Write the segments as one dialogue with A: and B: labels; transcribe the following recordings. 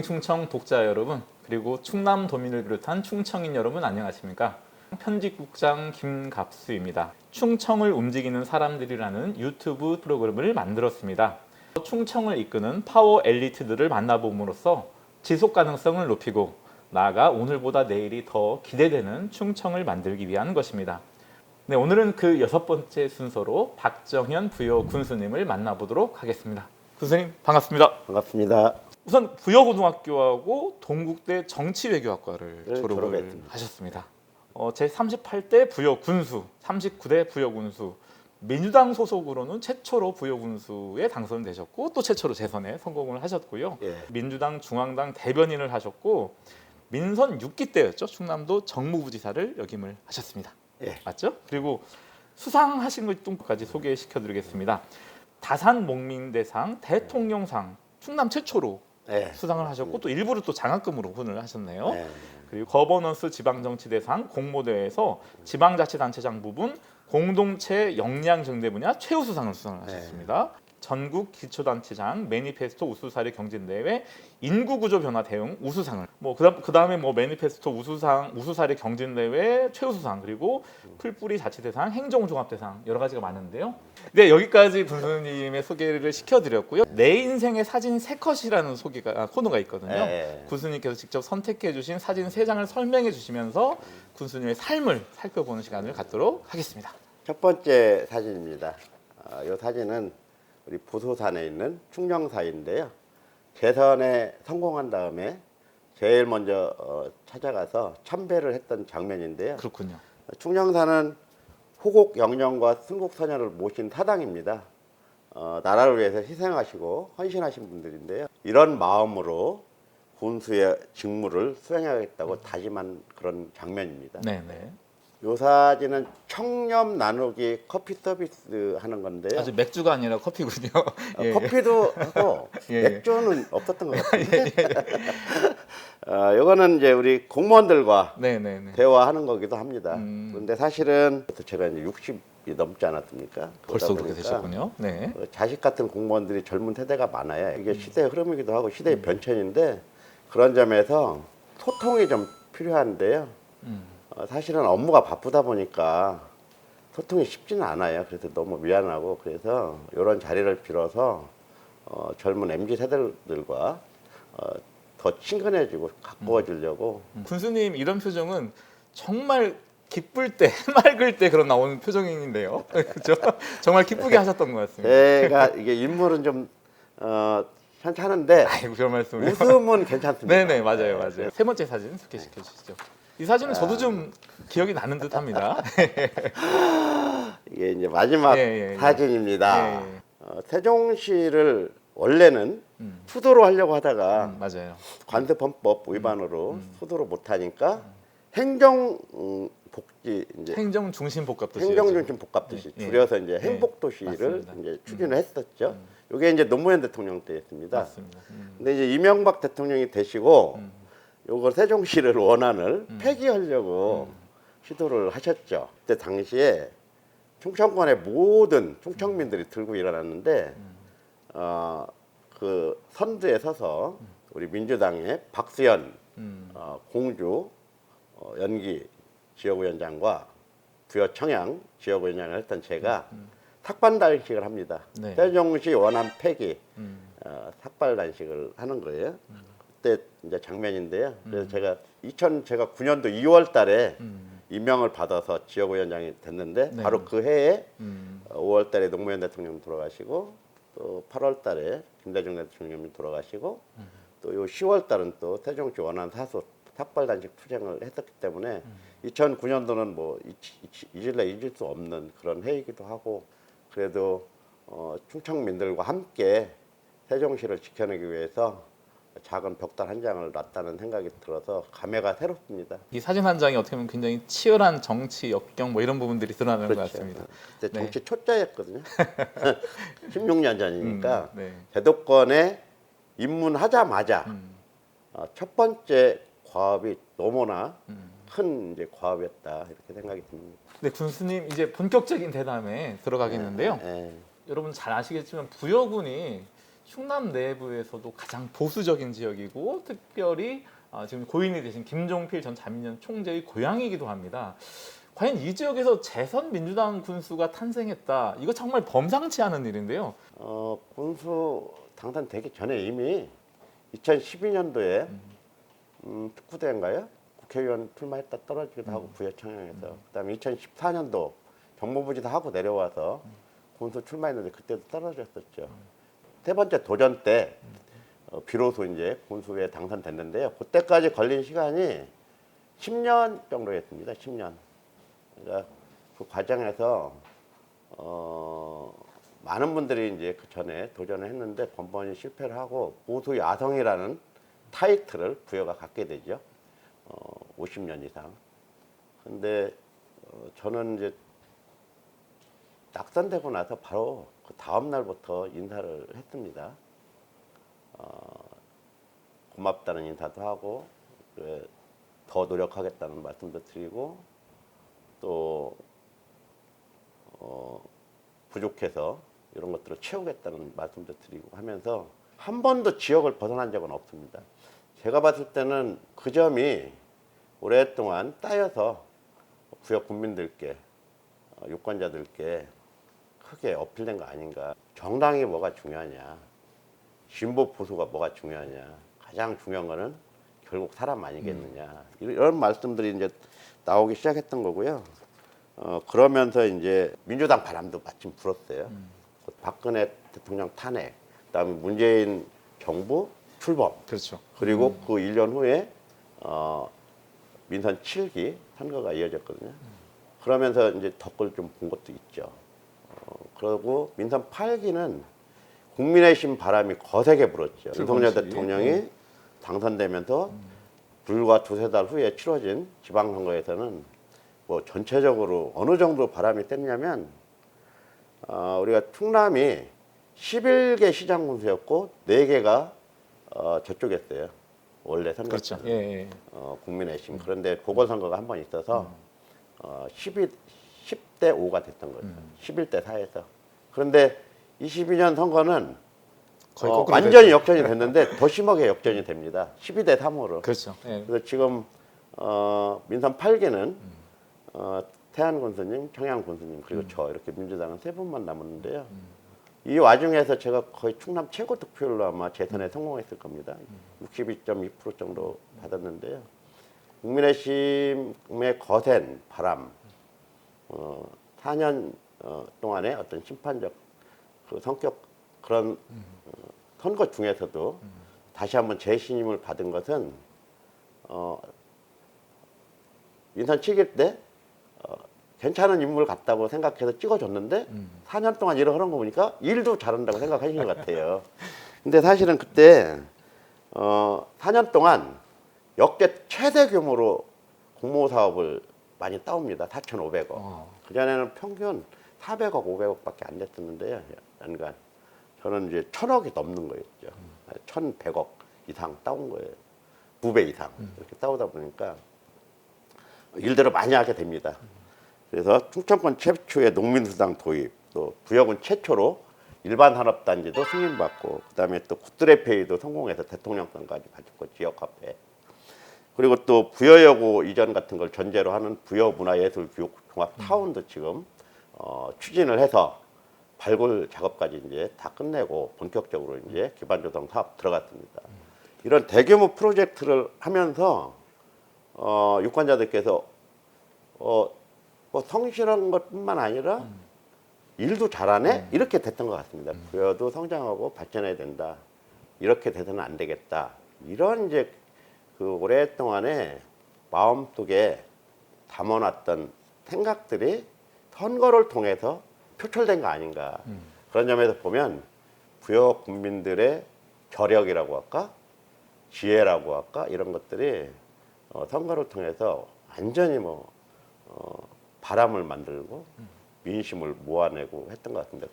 A: 충청 독자 여러분, 그리고 충남도민을 비롯한 충청인 여러분 안녕하십니까? 편집국장 김갑수입니다. 충청을 움직이는 사람들이라는 유튜브 프로그램을 만들었습니다. 충청을 이끄는 파워 엘리트들을 만나봄으로써 지속 가능성을 높이고 나아가 오늘보다 내일이 더 기대되는 충청을 만들기 위한 것입니다. 네, 오늘은 그 6번째 순서로 박정현 부여 군수님을 만나보도록 하겠습니다. 군수님 반갑습니다.
B: 반갑습니다.
A: 우선 부여고등학교하고 동국대 정치외교학과를 졸업을
B: 졸업했습니다.
A: 하셨습니다. 제 38대 부여군수, 39대 부여군수, 민주당 소속으로는 최초로 부여군수에 당선되셨고 또 최초로 재선에 성공을 하셨고요.
B: 예.
A: 민주당 중앙당 대변인을 하셨고 민선 6기 때였죠. 충남도 정무부지사를 역임을 하셨습니다.
B: 예.
A: 맞죠? 그리고 수상하신 것까지 소개시켜드리겠습니다. 다산목민대상 대통령상 충남 최초로
B: 예.
A: 수상을 하셨고 또 일부를 또 장학금으로 훈을 하셨네요.
B: 예.
A: 그리고 거버넌스 지방정치대상 공모대회에서 지방자치단체장 부분 공동체 역량정대 분야 최우수상을 수상하셨습니다. 전국 기초단체장 매니페스토 우수사례 경진대회 인구구조 변화 대응 우수상을 그다음에 매니페스토 우수사례 경진대회 최우수상 그리고 풀뿌리 자치대상 행정종합대상 여러 가지가 많은데요. 네, 여기까지 군수님의 소개를 시켜드렸고요. 내 인생의 사진 3컷이라는 코너가 있거든요.
B: 예.
A: 군수님께서 직접 선택해주신 사진 3장을 설명해 주시면서 군수님의 삶을 살펴보는 시간을 갖도록 하겠습니다.
B: 첫 번째 사진입니다. 이 사진은 우리 부소산에 있는 충령사인데요. 재선에 성공한 다음에 제일 먼저 찾아가서 참배를 했던 장면인데요.
A: 그렇군요.
B: 충령사는 후곡 영령과 순국선열을 모신 사당입니다. 나라를 위해서 희생하시고 헌신하신 분들인데요. 이런 마음으로 군수의 직무를 수행하겠다고 다짐한 그런 장면입니다.
A: 네네.
B: 이 사진은 청렴 나누기 커피 서비스 하는 건데요.
A: 아주 맥주가 아니라 커피군요. 예.
B: 커피도 하고
A: 예.
B: 맥주는 없었던 것 같은데. 이거는 이제 우리 공무원들과
A: 네네네.
B: 대화하는 거기도 합니다. 그런데 사실은 제가 이제 60이 넘지 않았습니까?
A: 벌써
B: 그러다
A: 그렇게
B: 보니까
A: 되셨군요. 네.
B: 자식 같은 공무원들이 젊은 세대가 많아요. 이게 시대의 흐름이기도 하고 시대의 변천인데 그런 점에서 소통이 좀 필요한데요. 사실은 업무가 바쁘다 보니까 소통이 쉽지는 않아요. 그래서 너무 미안하고 그래서 이런 자리를 빌어서 젊은 MZ 세대들과 더 친근해지고 가까워지려고.
A: 군수님 이런 표정은 정말 기쁠 때, 맑을 때 그런 나오는 표정인데요. 그렇죠? 정말 기쁘게 하셨던 것 같습니다.
B: 제가 이게 인물은 좀 현찮은데
A: 아이고 그런 말씀을.
B: 웃음은 괜찮습니다.
A: 네네 맞아요. 세 번째 사진 소개시켜 주시죠. 이 사진은 저도 좀 기억이 나는 듯합니다.
B: 이게 이제 마지막
A: 예.
B: 사진입니다.
A: 예.
B: 세종시를 원래는 수도로 하려고 하다가
A: 맞아요.
B: 관세범법 위반으로 수도로 못하니까 행정 복지 이제
A: 행정중심복합도시.
B: 행정중심 복합도시
A: 예.
B: 줄여서 이제 행복도시를
A: 맞습니다.
B: 이제 추진을 했었죠. 이게 이제 노무현 대통령 때였습니다.
A: 맞습니다.
B: 근데 이제 이명박 대통령이 되시고 요걸 세종시를 원안을 폐기하려고 시도를 하셨죠. 그때 당시에 충청권의 모든 충청민들이 들고 일어났는데 그 선두에 서서 우리 민주당의 박수현 공주 연기 지역위원장과 부여 청양 지역위원장을 했던 제가 삭발단식을 합니다.
A: 네.
B: 세종시 원안 폐기 삭발단식을 하는 거예요. 그때 이제 장면인데요. 그래서 제가 2009년도 2월달에 임명을 받아서 지역위원장이 됐는데
A: 네.
B: 바로 그 해에 5월달에 노무현 대통령 돌아가시고 또 8월달에 김대중 대통령이 돌아가시고 또 요 10월달은 또 세종시 원안 사수 삭발단식 투쟁을 했었기 때문에 2009년도는 뭐 잊을래 잊을 수 없는 그런 해이기도 하고 그래도 충청민들과 함께 세종시를 지켜내기 위해서 작은 벽단 한 장을 놨다는 생각이 들어서 감회가 새롭습니다.
A: 이 사진 한 장이 어떻게 보면 굉장히 치열한 정치 역경 이런 부분들이 드러나는 것 같습니다.
B: 그때
A: 네.
B: 정치 초짜였거든요. 16년 전이니까
A: 네.
B: 대도권에 입문하자마자 첫 번째 과업이 너무나 큰 이제 과업이었다 이렇게 생각이 듭니다.
A: 네, 군수님 이제 본격적인 대담에 들어가겠는데요.
B: 예.
A: 여러분 잘 아시겠지만 부여군이 충남 내부에서도 가장 보수적인 지역이고 특별히 지금 고인이 되신 김종필 전 자민련 총재의 고향이기도 합니다. 과연 이 지역에서 재선 민주당 군수가 탄생했다. 이거 정말 범상치 않은 일인데요.
B: 군수 당선되기 전에 이미 2012년도에 특구대인가요? 국회의원 출마했다 떨어지기도 하고 부여청양에서 그다음에 2014년도 정무부지사 하고 내려와서 군수 출마했는데 그때도 떨어졌었죠. 세 번째 도전 때 비로소 이제 군수에 당선됐는데요. 그때까지 걸린 시간이 10년 정도였습니다. 10년. 그러니까 그 과정에서 많은 분들이 이제 그 전에 도전을 했는데 번번이 실패를 하고 보수 야성이라는 타이틀을 부여가 갖게 되죠. 50년 이상. 근데 저는 이제 낙선되고 나서 바로 그 다음 날부터 인사를 했습니다. 고맙다는 인사도 하고 더 노력하겠다는 말씀도 드리고 또 부족해서 이런 것들을 채우겠다는 말씀도 드리고 하면서 한 번도 지역을 벗어난 적은 없습니다. 제가 봤을 때는 그 점이 오랫동안 따여서 구역 국민들께 유권자들께 크게 어필된 거 아닌가. 정당이 뭐가 중요하냐, 진보 보수가 뭐가 중요하냐, 가장 중요한 거는 결국 사람 아니겠느냐, 이런 말씀들이 이제 나오기 시작했던 거고요. 그러면서 이제 민주당 바람도 마침 불었어요. 박근혜 대통령 탄핵, 그다음에 문재인 정부 출범,
A: 그렇죠.
B: 그리고 그 1년 후에 민선 7기 선거가 이어졌거든요. 그러면서 이제 덕을 좀 본 것도 있죠. 그리고 민선 8기는 국민의힘 바람이 거세게 불었죠. 윤석열 대통령이 당선되면서 불과 두세 달 후에 치러진 지방선거에서는 뭐 전체적으로 어느 정도 바람이 셌냐면 우리가 충남이 11개 시장 군수였고 4개가 저쪽이었어요. 원래 선거
A: 그렇죠.
B: 때는.
A: 예.
B: 국민의힘. 그런데 보궐선거가 한 번 있어서 10대 5가 됐던 거죠. 11대 4에서. 그런데 22년 선거는
A: 거의
B: 완전히 역전이 됐는데 더 심하게 역전이 됩니다. 12대 3으로.
A: 그렇죠. 예.
B: 그래서 지금 민선 8개는 태안 군수님, 청양 군수님 그리고 저 이렇게 민주당은 3분만 남았는데요. 이 와중에서 제가 거의 충남 최고 득표율로 아마 재선에 성공했을 겁니다. 62.2% 정도 받았는데요. 국민의힘의 거센 바람, 4년 동안의 어떤 심판적 그 성격 그런 선거 중에서도 다시 한번 재신임을 받은 것은 민선 7기 때 괜찮은 인물 같다고 생각해서 찍어줬는데 4년 동안 일을 하는 거 보니까 일도 잘한다고 생각하신 것 같아요. 근데 사실은 그때 4년 동안 역대 최대 규모로 공모 사업을 많이 따옵니다. 4,500억. 그전에는 평균 400억, 500억밖에 안 됐었는데요. 연간. 저는 이제 1,000억이 넘는 거였죠. 1,100억 이상 따온 거예요. 2배 이상 이렇게 따오다 보니까 일들을 많이 하게 됩니다. 그래서 충청권 최초의 농민수당 도입, 또 부여군 최초로 일반 산업단지도 승인받고, 그다음에 또 굿드레페이도 성공해서 대통령상까지 받고 지역화폐. 그리고 또 부여여고 이전 같은 걸 전제로 하는 부여문화예술교육종합타운도 지금 추진을 해서 발굴 작업까지 이제 다 끝내고 본격적으로 이제 기반조성 사업 들어갔습니다. 이런 대규모 프로젝트를 하면서 유권자들께서 뭐 성실한 것뿐만 아니라 일도 잘하네 이렇게 됐던 것 같습니다. 부여도 성장하고 발전해야 된다. 이렇게 돼서는 안 되겠다. 이런 이제 그 오랫동안에 마음속에 담아놨던 생각들이 선거를 통해서 표출된 거 아닌가. 그런 점에서 보면 부여 국민들의 저력이라고 할까, 지혜라고 할까 이런 것들이 선거를 통해서 완전히 바람을 만들고 민심을 모아내고 했던 것 같습니다.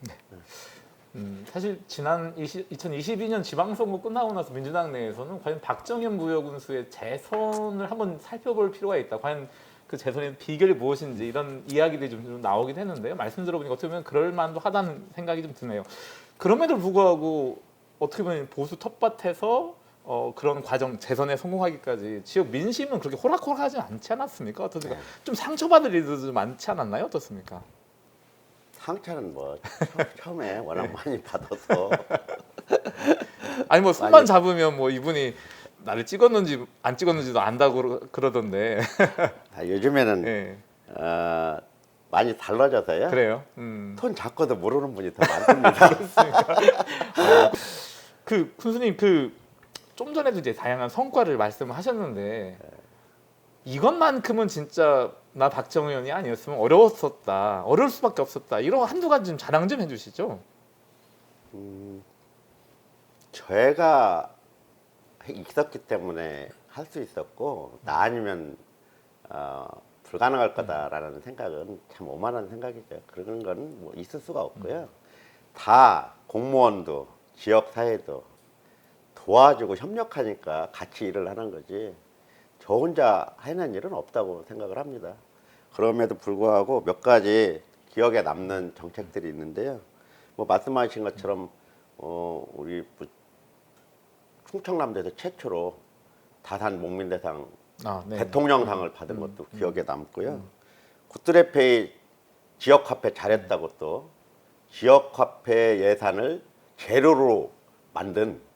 A: 사실 지난 2022년 지방선거 끝나고 나서 민주당 내에서는 과연 박정현 부여군수의 재선을 한번 살펴볼 필요가 있다. 과연 그 재선의 비결이 무엇인지 이런 이야기들이 좀 나오긴 했는데요. 말씀 들어보니까 어떻게 보면 그럴 만도 하다는 생각이 좀 드네요. 그럼에도 불구하고 어떻게 보면 보수 텃밭에서 그런 과정 재선에 성공하기까지 지역 민심은 그렇게 호락호락하지 않지 않았습니까? 어떻습니까? 좀 상처받을 일도 좀 많지 않았나요? 어떻습니까?
B: 상처는 뭐 처음에 워낙 많이 받아서
A: 아니 뭐 손만 잡으면 뭐 이분이 나를 찍었는지 안 찍었는지도 안다고 그러던데.
B: 요즘에는
A: 네.
B: 많이 달라져서요.
A: 그래요.
B: 손 잡고도 모르는 분이 더 많습니다.
A: 그 군수님 그 좀 전에도 이제 다양한 성과를 말씀하셨는데 이것만큼은 진짜 나 박정희 의원이 아니었으면 어려웠었다, 어려울 수밖에 없었다 이런 한두 가지 좀 자랑 좀 해주시죠.
B: 저희가 있었기 때문에 할 수 있었고 나 아니면 불가능할 거다라는 생각은 참 오만한 생각이죠. 그런 건 뭐 있을 수가 없고요. 다 공무원도 지역 사회도 도와주고 협력하니까 같이 일을 하는 거지 저 혼자 해낸 일은 없다고 생각을 합니다. 그럼에도 불구하고 몇 가지 기억에 남는 정책들이 있는데요. 뭐 말씀하신 것처럼 우리 충청남도에서 최초로 다산 목민대상
A: 네.
B: 대통령상을 받은 것도 기억에 남고요. 구트레페이 지역화폐 잘했다고 또 지역화폐 예산을 제로로 만든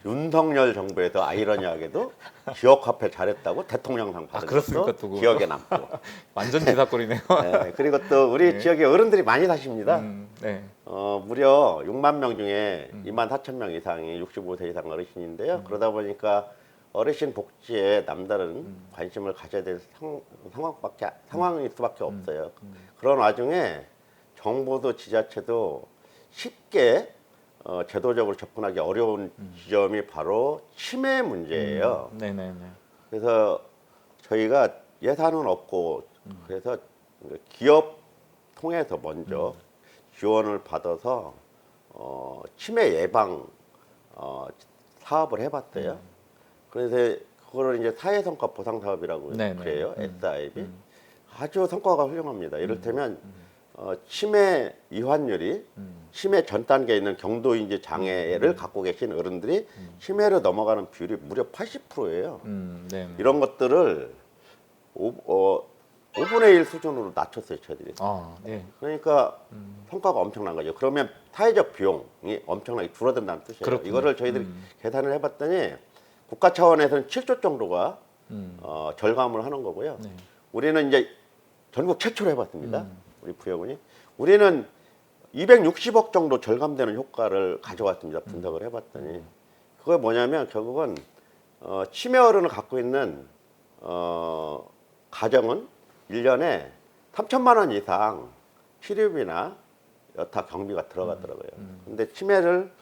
B: 윤석열 정부에서 아이러니하게도 지역화폐 잘했다고 대통령상 받은
A: 그렇습니까,
B: 것도
A: 또
B: 기억에 남고
A: 완전 기사거리네요.
B: 네, 그리고 또 우리 지역에 어른들이 많이 사십니다.
A: 네.
B: 무려 6만 명 중에 2만 4천 명 이상이 65세 이상 어르신인데요. 그러다 보니까 어르신 복지에 남다른 관심을 가져야 될 상황일 수밖에 없어요. 그런 와중에 정부도 지자체도 쉽게 제도적으로 접근하기 어려운 지점이 바로 치매 문제예요.
A: 네네네.
B: 그래서 저희가 예산은 없고 그래서 기업 통해서 먼저 지원을 받아서 치매 예방 사업을 해봤어요. 그래서 그거를 이제 사회성과 보상 사업이라고 그래요. SIB. 아주 성과가 훌륭합니다. 이를테면 치매 이환율이 치매 전 단계에 있는 경도인지 장애를 갖고 계신 어른들이 치매로 넘어가는 비율이 무려 80%예요. 이런 것들을 5분의 1 수준으로 낮췄어요, 저희들이.
A: 네.
B: 그러니까 성과가 엄청난 거죠. 그러면 사회적 비용이 엄청나게 줄어든다는 뜻이에요.
A: 그렇군요.
B: 이거를 저희들이 계산을 해봤더니 국가 차원에서는 7조 정도가 절감을 하는 거고요.
A: 네.
B: 우리는 이제 전국 최초로 해봤습니다. 우리 부여군이. 우리는 260억 정도 절감되는 효과를 가져왔습니다. 분석을 해봤더니. 그거 뭐냐면 결국은 치매 어른을 갖고 있는 가정은 1년에 3천만 원 이상 치료비나 여타 경비가 들어가더라고요. 근데 치매를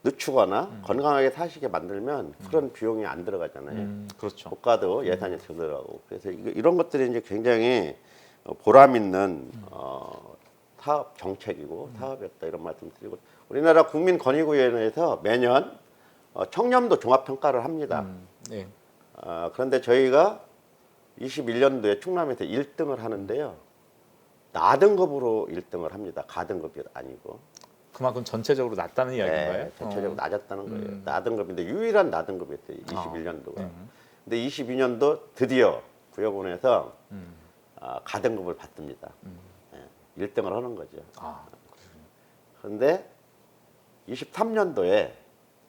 B: 늦추거나 건강하게 사시게 만들면 그런 비용이 안 들어가잖아요.
A: 그렇죠.
B: 국가도 예산이 들더라고. 그래서 이런 것들이 이제 굉장히 보람 있는 사업 정책이고 사업이었다 이런 말씀드리고 우리나라 국민권익위원회에서 매년 청렴도 종합평가를 합니다.
A: 네.
B: 그런데 저희가 21년도에 충남에서 1등을 하는데요. 나등급으로 1등을 합니다. 가등급이 아니고.
A: 그만큼 전체적으로 낮다는 이야기인가요?
B: 네, 전체적으로 낮았다는 거예요. 나등급인데 유일한 나등급이었어요. 21년도가. 근데 22년도 드디어 부여군에서 가등급을 받습니다. 1등을 하는 거죠. 그런데 23년도에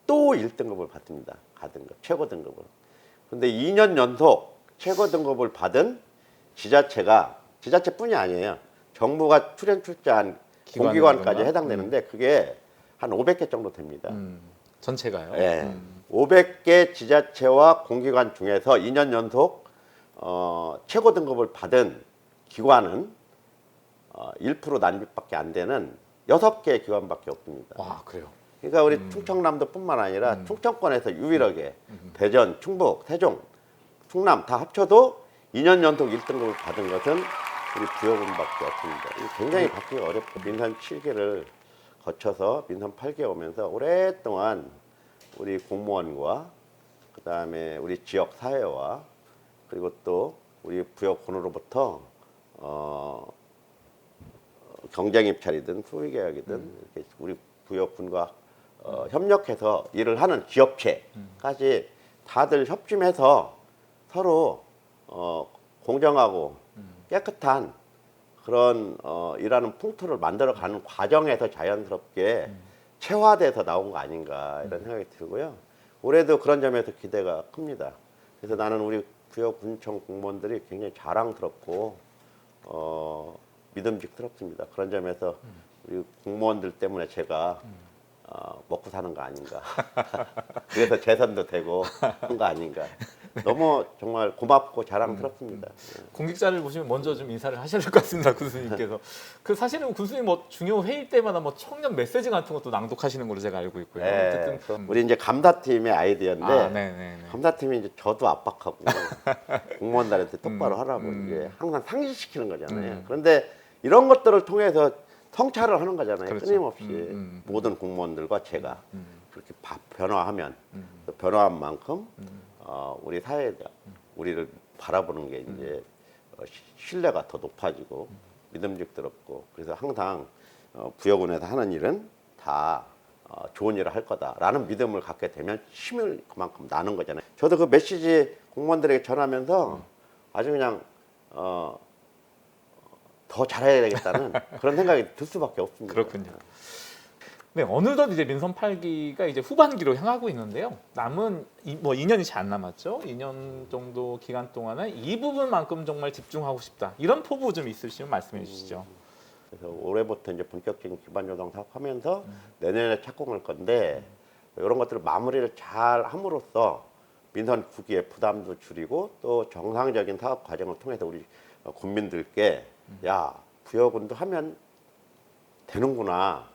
B: 또 1등급을 받습니다. 가등급, 최고 등급을. 근데 2년 연속 최고 등급을 받은 지자체뿐이 아니에요. 정부가 출연출자한 공기관까지 해당되는데 그게 한 500개 정도 됩니다.
A: 전체가요?
B: 네. 500개 지자체와 공기관 중에서 2년 연속 최고 등급을 받은 기관은 1% 난입밖에 안 되는 6개 기관밖에 없습니다.
A: 와, 그래요?
B: 그러니까 우리 충청남도뿐만 아니라 충청권에서 유일하게 대전, 충북, 세종, 충남 다 합쳐도 2년 연속 1등급을 받은 것은 우리 부여군밖에 없습니다. 이거 굉장히 받기 어렵고 민선 7기를 거쳐서 민선 8기에 오면서 오랫동안 우리 공무원과 그다음에 우리 지역 사회와 그리고 또 우리 부여군으로부터 경쟁 입찰이든 소위 계약이든 이렇게 우리 부여군과 협력해서 일을 하는 기업체까지 다들 협심해서 서로 공정하고 깨끗한 그런 일하는 풍토를 만들어가는 과정에서 자연스럽게 체화돼서 나온 거 아닌가 이런 생각이 들고요. 올해도 그런 점에서 기대가 큽니다. 그래서 나는 우리 부여군청 공무원들이 굉장히 자랑스럽고 믿음직스럽습니다. 그런 점에서 우리 공무원들 때문에 제가 먹고 사는 거 아닌가. 그래서 재산도 되고 한 거 아닌가. 너무 정말 고맙고 자랑스럽습니다.
A: 공직자를 보시면 먼저 좀 인사를 하셔야 될 것 같습니다, 군수님께서. 그 사실은 군수님 뭐 중요 회의 때마다 뭐 청년 메시지 같은 것도 낭독하시는 걸로 제가 알고 있고요.
B: 네, 우리 이제 감사팀의 아이디어인데
A: 네네네.
B: 감사팀이 이제 저도 압박하고 공무원들한테 똑바로 하라고 이제 항상 상기시키는 거잖아요. 그런데 이런 것들을 통해서 성찰을 하는 거잖아요.
A: 그렇죠.
B: 끊임없이 모든 공무원들과 제가 그렇게 변화하면 또 변화한 만큼 우리 사회가 우리를 바라보는 게 이제 신뢰가 더 높아지고 믿음직스럽고 그래서 항상 부여군에서 하는 일은 다 좋은 일을 할 거다라는 믿음을 갖게 되면 힘을 그만큼 나는 거잖아요. 저도 그 메시지 공무원들에게 전하면서 아주 그냥 더 잘해야 되겠다는 그런 생각이 들 수밖에 없습니다.
A: 그렇군요. 네, 어느덧 이제 민선 8기가 이제 후반기로 향하고 있는데요. 남은 뭐 2년이 채 안 남았죠. 2년 정도 기간 동안에 이 부분만큼 정말 집중하고 싶다. 이런 포부 좀 있으시면 말씀해 주시죠.
B: 그래서 올해부터 이제 본격적인 기반 조성 사업하면서 내년에 착공할 건데 이런 것들을 마무리를 잘 함으로써 민선 9기의 부담도 줄이고 또 정상적인 사업 과정을 통해서 우리 국민들께 야 부여군도 하면 되는구나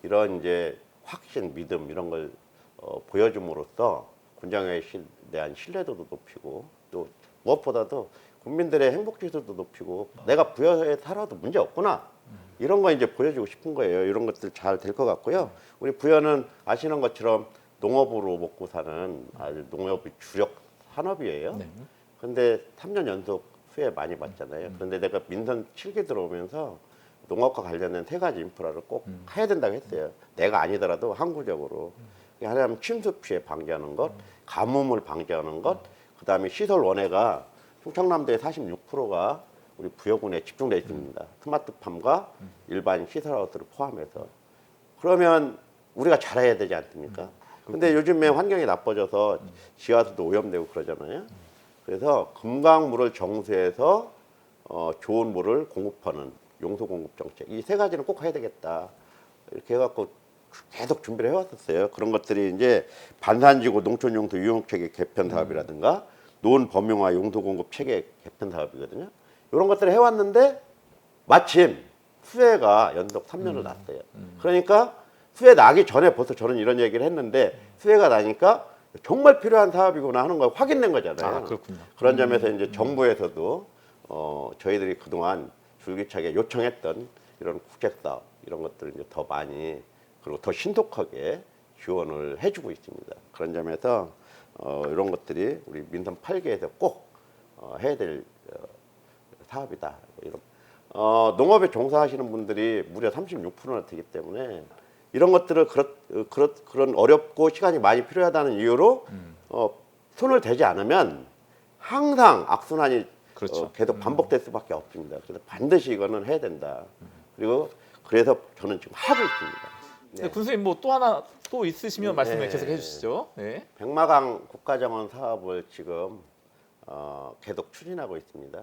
B: 이런 이제 확신, 믿음 이런 걸 보여줌으로써 군장에 대한 신뢰도도 높이고 또 무엇보다도 국민들의 행복 지수도 높이고 내가 부여에 살아도 문제 없구나 이런 거 이제 보여주고 싶은 거예요. 이런 것들 잘 될 것 같고요. 우리 부여는 아시는 것처럼 농업으로 먹고 사는 아주 농업이 주력 산업이에요.
A: 네.
B: 근데 3년 연속 수혜 많이 받잖아요. 그런데 내가 민선 7기 들어오면서 농업과 관련된 3가지 인프라를 꼭 해야 된다고 했어요. 내가 아니더라도 항구적으로. 하나는 침수 피해 방지하는 것, 가뭄을 방지하는 것, 그다음에 시설 원해가 충청남도의 46%가 우리 부여군에 집중되어 있습니다. 스마트팜과 일반 시설하우스를 포함해서. 그러면 우리가 잘해야 되지 않습니까? 근데 요즘에 환경이 나빠져서 지하수도 오염되고 그러잖아요. 그래서 금강물을 정수해서 좋은 물을 공급하는 용도 공급 정책 이 3가지는 꼭 해야 되겠다 이렇게 해갖고 계속 준비를 해왔었어요. 그런 것들이 이제 반산지구 농촌용도 유용체계 개편 사업이라든가 노원 범용화 용도 공급 체계 개편 사업이거든요. 이런 것들을 해왔는데 마침 수해가 연속 3년을 났어요. 그러니까 수해 나기 전에 벌써 저는 이런 얘기를 했는데 수해가 나니까 정말 필요한 사업이구나 하는 걸 확인된 거잖아요.
A: 아, 그렇군요.
B: 그런 점에서 이제 정부에서도 저희들이 그동안 줄기차게 요청했던 이런 국책사업 이런 것들을 이제 더 많이 그리고 더 신속하게 지원을 해주고 있습니다. 그런 점에서 이런 것들이 우리 민선 8기에서 꼭 해야 될 사업이다. 이런 농업에 종사하시는 분들이 무려 36%나 되기 때문에 이런 것들을 그런 어렵고 시간이 많이 필요하다는 이유로 손을 대지 않으면 항상 악순환이
A: 그렇죠.
B: 계속 반복될 수밖에 없습니다. 그래서 반드시 이거는 해야 된다. 그리고 그래서 저는 지금 하고 있습니다.
A: 네. 군수님 뭐 또 하나 또 있으시면 말씀을 계속 해주시죠. 네.
B: 백마강 국가정원 사업을 지금 계속 추진하고 있습니다.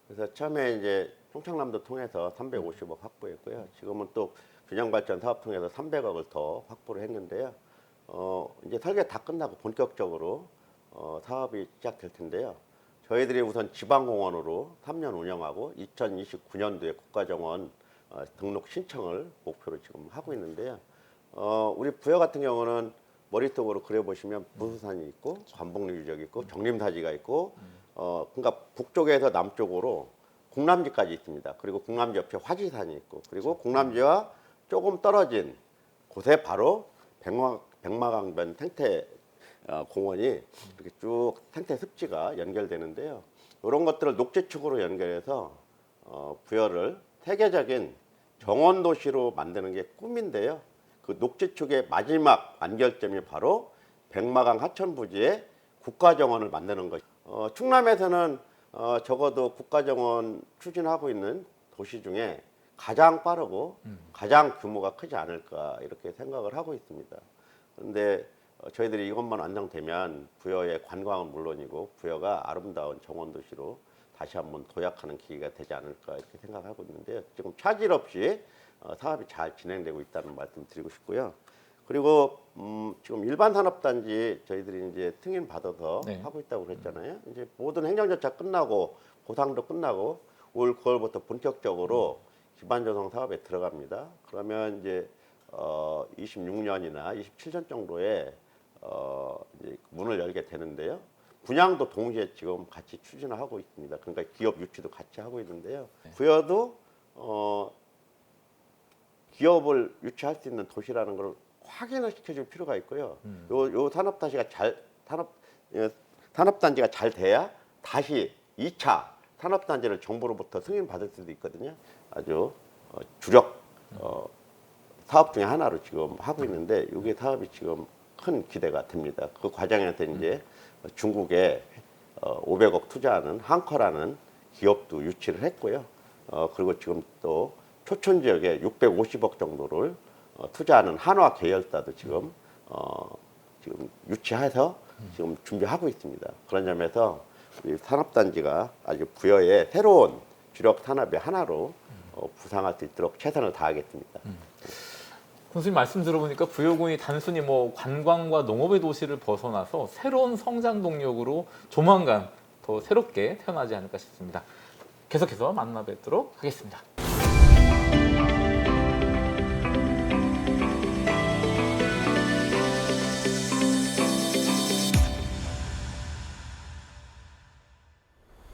B: 그래서 처음에 이제 충청남도 통해서 350억 확보했고요. 지금은 또 균형발전 사업 통해서 300억을 더 확보를 했는데요. 이제 설계 다 끝나고 본격적으로 사업이 시작될 텐데요. 저희들이 우선 지방공원으로 3년 운영하고 2029년도에 국가정원 등록 신청을 목표로 지금 하고 있는데요. 우리 부여 같은 경우는 머릿속으로 그려보시면 부수산이 있고 관복리 유적이 있고 정림사지가 있고 그러니까 북쪽에서 남쪽으로 국남지까지 있습니다. 그리고 국남지 옆에 화지산이 있고 그리고 국남지와 조금 떨어진 곳에 바로 백마강변 생태 공원이 이렇게 쭉 생태 습지가 연결되는데요. 이런 것들을 녹지축으로 연결해서 부여를 세계적인 정원 도시로 만드는 게 꿈인데요. 그 녹지축의 마지막 완결점이 바로 백마강 하천 부지에 국가정원을 만드는 것. 충남에서는 적어도 국가정원 추진하고 있는 도시 중에 가장 빠르고 가장 규모가 크지 않을까 이렇게 생각을 하고 있습니다. 그런데 저희들이 이것만 완성되면 부여의 관광은 물론이고 부여가 아름다운 정원 도시로 다시 한번 도약하는 기회가 되지 않을까 이렇게 생각하고 있는데요. 지금 차질 없이 사업이 잘 진행되고 있다는 말씀 드리고 싶고요. 그리고 지금 일반 산업단지 저희들이 이제 승인 받아서
A: 네.
B: 하고 있다고 그랬잖아요. 이제 모든 행정 절차 끝나고 보상도 끝나고 올 9월부터 본격적으로 기반 조성 사업에 들어갑니다. 그러면 이제 26년이나 27년 정도에 이제 문을 열게 되는데요. 분양도 동시에 지금 같이 추진을 하고 있습니다. 그러니까 기업 유치도 같이 하고 있는데요. 부여도 기업을 유치할 수 있는 도시라는 걸 확인을 시켜줄 필요가 있고요. 요 산업단지가 잘 돼야 다시 2차 산업단지를 정부로부터 승인받을 수도 있거든요. 아주 주력 사업 중에 하나로 지금 하고 있는데 이게 사업이 지금 큰 기대가 됩니다. 그 과정에서 이제 중국에 500억 투자하는 한커라는 기업도 유치를 했고요. 그리고 지금 또 초촌 지역에 650억 정도를 투자하는 한화 계열사도 지금 유치해서 지금 준비하고 있습니다. 그런 점에서 우리 산업단지가 아주 부여의 새로운 주력 산업의 하나로 부상할 수 있도록 최선을 다하겠습니다.
A: 교수님 말씀 들어보니까 부여군이 단순히 뭐 관광과 농업의 도시를 벗어나서 새로운 성장 동력으로 조만간 더 새롭게 태어나지 않을까 싶습니다. 계속해서 만나 뵙도록 하겠습니다.